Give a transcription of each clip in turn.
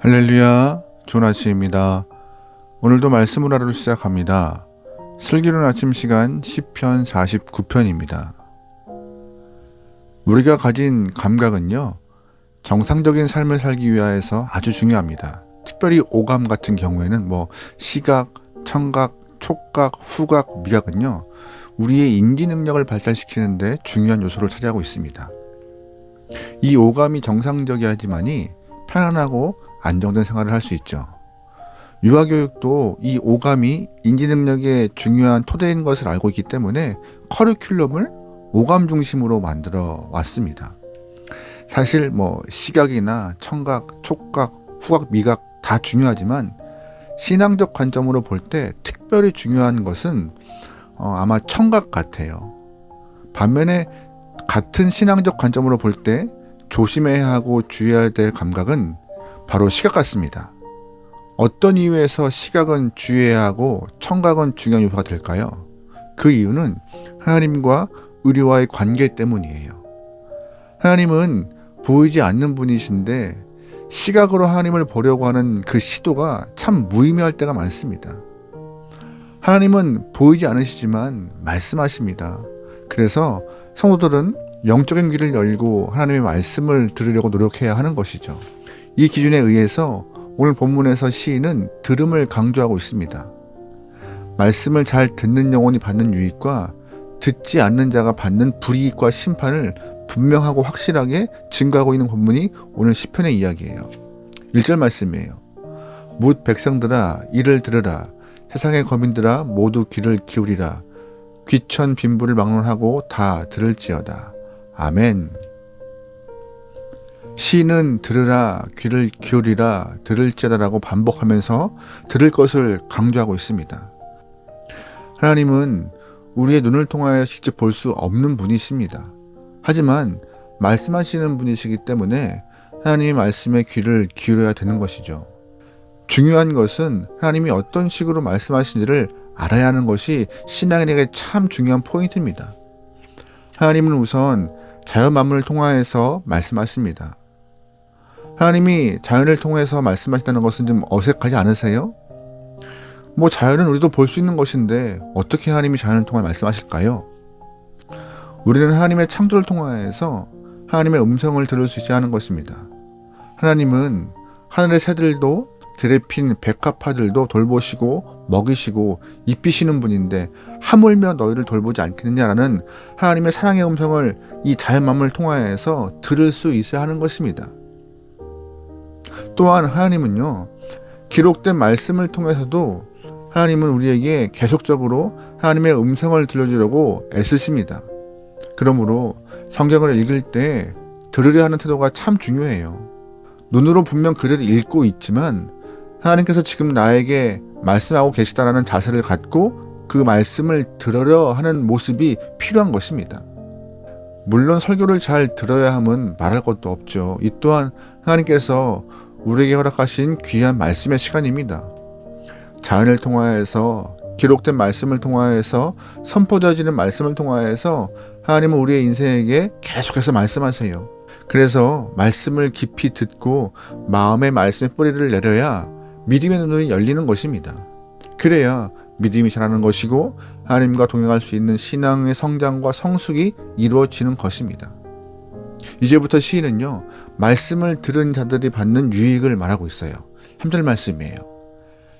할렐루야, 좋은 아침입니다. 오늘도 말씀을 하루 시작합니다. 슬기로운 아침 시간 시편 49편입니다. 우리가 가진 감각은요, 정상적인 삶을 살기 위해서 아주 중요합니다. 특별히 오감 같은 경우에는 시각, 청각, 촉각, 후각, 미각은요, 우리의 인지 능력을 발달시키는데 중요한 요소를 차지하고 있습니다. 이 오감이 정상적이어야지만이 편안하고 안정된 생활을 할 수 있죠. 유아교육도 이 오감이 인지 능력의 중요한 토대인 것을 알고 있기 때문에 커리큘럼을 오감 중심으로 만들어 왔습니다. 사실 시각이나 청각, 촉각, 후각, 미각 다 중요하지만 신앙적 관점으로 볼 때 특별히 중요한 것은 아마 청각 같아요. 반면에 같은 신앙적 관점으로 볼 때 조심해야 하고 주의해야 될 감각은 바로 시각 같습니다. 어떤 이유에서 시각은 주의해야 하고 청각은 중요한 요소가 될까요? 그 이유는 하나님과 우리와의 관계 때문이에요. 하나님은 보이지 않는 분이신데 시각으로 하나님을 보려고 하는 그 시도가 참 무의미할 때가 많습니다. 하나님은 보이지 않으시지만 말씀하십니다. 그래서 성도들은 영적인 귀를 열고 하나님의 말씀을 들으려고 노력해야 하는 것이죠. 이 기준에 의해서 오늘 본문에서 시인은 들음을 강조하고 있습니다. 말씀을 잘 듣는 영혼이 받는 유익과 듣지 않는 자가 받는 불이익과 심판을 분명하고 확실하게 증거하고 있는 본문이 오늘 시편의 이야기예요. 1절 말씀이에요. 뭇 백성들아 이를 들으라. 세상의 거민들아 모두 귀를 기울이라. 귀천 빈부를 막론하고 다 들을지어다. 아멘. 시인은 들으라, 귀를 기울이라, 들을지어다라고 반복하면서 들을 것을 강조하고 있습니다. 하나님은 우리의 눈을 통하여 직접 볼 수 없는 분이십니다. 하지만 말씀하시는 분이시기 때문에 하나님의 말씀에 귀를 기울여야 되는 것이죠. 중요한 것은 하나님이 어떤 식으로 말씀하시는지를 알아야 하는 것이 신앙인에게 참 중요한 포인트입니다. 하나님은 우선 자연 만물을 통하여서 말씀하십니다. 하나님이 자연을 통해서 말씀하신다는 것은 좀 어색하지 않으세요? 자연은 우리도 볼 수 있는 것인데 어떻게 하나님이 자연을 통해 말씀하실까요? 우리는 하나님의 창조를 통하여서 하나님의 음성을 들을 수 있어야 하는 것입니다. 하나님은 하늘의 새들도 들에 핀 백합화들도 돌보시고 먹이시고 입히시는 분인데 하물며 너희를 돌보지 않겠느냐라는 하나님의 사랑의 음성을 이 자연 만물을 통하여서 들을 수 있어야 하는 것입니다. 또한 하나님은요, 기록된 말씀을 통해서도 하나님은 우리에게 계속적으로 하나님의 음성을 들려주려고 애쓰십니다. 그러므로 성경을 읽을 때 들으려 하는 태도가 참 중요해요. 눈으로 분명 글을 읽고 있지만 하나님께서 지금 나에게 말씀하고 계시다라는 자세를 갖고 그 말씀을 들으려 하는 모습이 필요한 것입니다. 물론 설교를 잘 들어야 함은 말할 것도 없죠. 이 또한 하나님께서 우리에게 허락하신 귀한 말씀의 시간입니다. 자연을 통하여서 기록된 말씀을 통하여서 선포되어지는 말씀을 통하여서 하나님은 우리의 인생에게 계속해서 말씀하세요. 그래서 말씀을 깊이 듣고 마음의 말씀의 뿌리를 내려야 믿음의 눈이 열리는 것입니다. 그래야 믿음이 자라는 것이고 하나님과 동행할 수 있는 신앙의 성장과 성숙이 이루어지는 것입니다. 이제부터 시인은요, 말씀을 들은 자들이 받는 유익을 말하고 있어요. 3절 말씀이에요.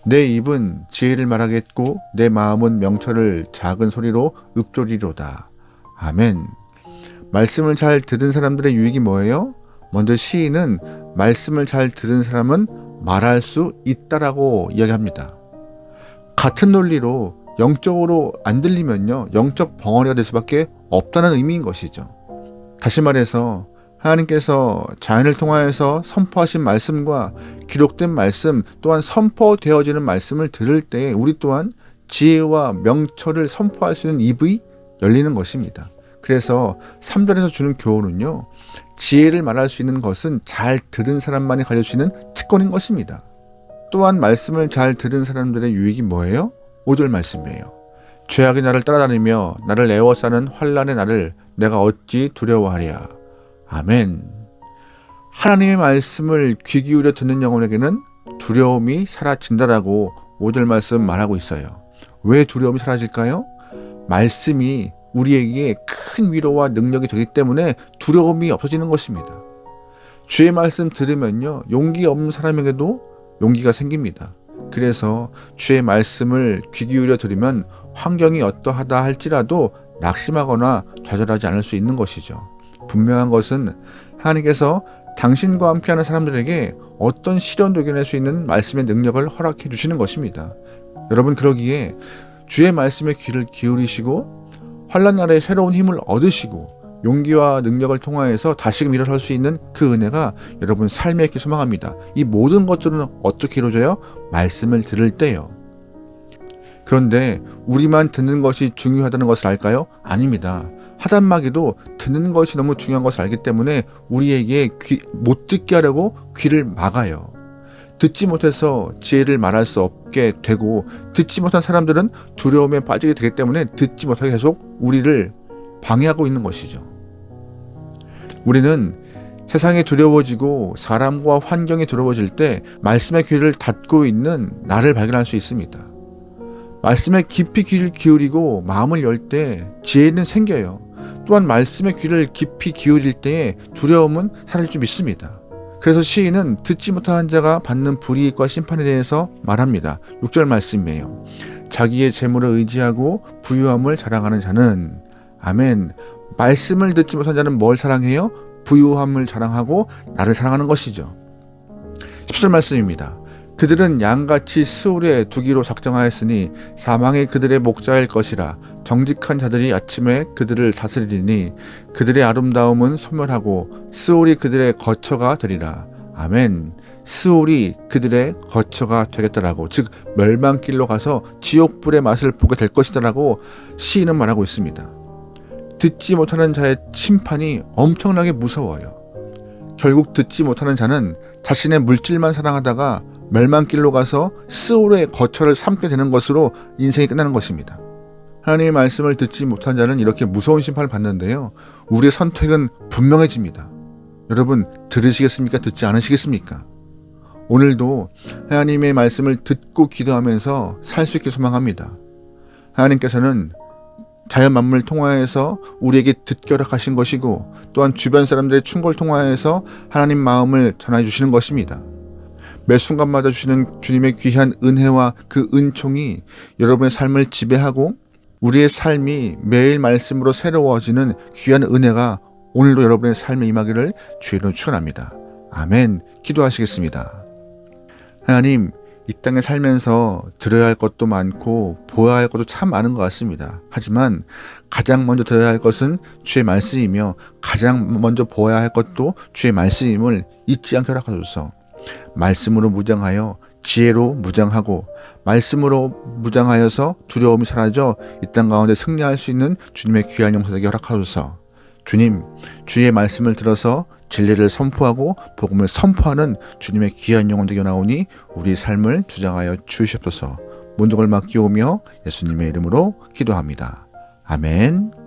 내 입은 지혜를 말하겠고 내 마음은 명철을 작은 소리로 읊조리로다. 아멘. 말씀을 잘 들은 사람들의 유익이 뭐예요? 먼저 시인은 말씀을 잘 들은 사람은 말할 수 있다라고 이야기합니다. 같은 논리로 영적으로 안 들리면요, 영적 벙어리가 될 수밖에 없다는 의미인 것이죠. 다시 말해서 하나님께서 자연을 통하여서 선포하신 말씀과 기록된 말씀 또한 선포되어지는 말씀을 들을 때 우리 또한 지혜와 명철을 선포할 수 있는 입이 열리는 것입니다. 그래서 3절에서 주는 교훈은요, 지혜를 말할 수 있는 것은 잘 들은 사람만이 가질 수 있는 특권인 것입니다. 또한 말씀을 잘 들은 사람들의 유익이 뭐예요? 5절 말씀이에요. 죄악이 나를 따라다니며 나를 애워싸는 환난의 나를 내가 어찌 두려워하랴. 아멘. 하나님의 말씀을 귀 기울여 듣는 영혼에게는 두려움이 사라진다라고 5절 말씀 말하고 있어요. 왜 두려움이 사라질까요? 말씀이 우리에게 큰 위로와 능력이 되기 때문에 두려움이 없어지는 것입니다. 주의 말씀 들으면요, 용기 없는 사람에게도 용기가 생깁니다. 그래서 주의 말씀을 귀 기울여 들으면 환경이 어떠하다 할지라도 낙심하거나 좌절하지 않을 수 있는 것이죠. 분명한 것은 하나님께서 당신과 함께하는 사람들에게 어떤 시련도 이겨낼 수 있는 말씀의 능력을 허락해 주시는 것입니다. 여러분, 그러기에 주의 말씀에 귀를 기울이시고 환난 날에 새로운 힘을 얻으시고 용기와 능력을 통하여서 다시금 일어설 수 있는 그 은혜가 여러분 삶에 있게 소망합니다. 이 모든 것들은 어떻게 이루어져요? 말씀을 들을 때요. 그런데 우리만 듣는 것이 중요하다는 것을 알까요? 아닙니다. 하단마귀도 듣는 것이 너무 중요한 것을 알기 때문에 우리에게 못 듣게 하려고 귀를 막아요. 듣지 못해서 지혜를 말할 수 없게 되고, 듣지 못한 사람들은 두려움에 빠지게 되기 때문에 듣지 못하게 계속 우리를 방해하고 있는 것이죠. 우리는 세상이 두려워지고 사람과 환경이 두려워질 때 말씀의 귀를 닫고 있는 나를 발견할 수 있습니다. 말씀에 깊이 귀를 기울이고 마음을 열 때 지혜는 생겨요. 또한 말씀의 귀를 깊이 기울일 때에 두려움은 사라질 줄 믿습니다. 그래서 시인은 듣지 못한 자가 받는 불이익과 심판에 대해서 말합니다. 6절 말씀이에요. 자기의 재물을 의지하고 부유함을 자랑하는 자는, 아멘. 말씀을 듣지 못한 자는 뭘 사랑해요? 부유함을 자랑하고 나를 사랑하는 것이죠. 10절 말씀입니다. 그들은 양같이 스올에 두기로 작정하였으니 사망이 그들의 목자일 것이라. 정직한 자들이 아침에 그들을 다스리리니 그들의 아름다움은 소멸하고 스올이 그들의 거처가 되리라. 아멘. 스올이 그들의 거처가 되겠다라고, 즉 멸망길로 가서 지옥불의 맛을 보게 될 것이다라고 시인은 말하고 있습니다. 듣지 못하는 자의 심판이 엄청나게 무서워요. 결국 듣지 못하는 자는 자신의 물질만 사랑하다가 멸망길로 가서 스올의 거처를 삼게 되는 것으로 인생이 끝나는 것입니다. 하나님의 말씀을 듣지 못한 자는 이렇게 무서운 심판을 받는데요, 우리의 선택은 분명해집니다. 여러분, 들으시겠습니까? 듣지 않으시겠습니까? 오늘도 하나님의 말씀을 듣고 기도하면서 살 수 있게 소망합니다. 하나님께서는 자연 만물을 통하여서 우리에게 듣게 허락하신 것이고, 또한 주변 사람들의 충고를 통하여서 하나님 마음을 전해 주시는 것입니다. 매 순간마다 주시는 주님의 귀한 은혜와 그 은총이 여러분의 삶을 지배하고 우리의 삶이 매일 말씀으로 새로워지는 귀한 은혜가 오늘도 여러분의 삶에 임하기를 주의로 축원합니다. 아멘. 기도하시겠습니다. 하나님, 이 땅에 살면서 들어야 할 것도 많고 보아야 할 것도 참 많은 것 같습니다. 하지만 가장 먼저 들어야 할 것은 주의 말씀이며 가장 먼저 보아야 할 것도 주의 말씀임을 잊지 않게 허락하소서. 말씀으로 무장하여 지혜로 무장하고 말씀으로 무장하여서 두려움이 사라져 이 땅 가운데 승리할 수 있는 주님의 귀한 영혼에게 허락하소서. 주님, 주의 말씀을 들어서 진리를 선포하고 복음을 선포하는 주님의 귀한 영혼 되게 나오니 우리 삶을 주장하여 주시옵소서. 문둥을 맡기오며 예수님의 이름으로 기도합니다. 아멘.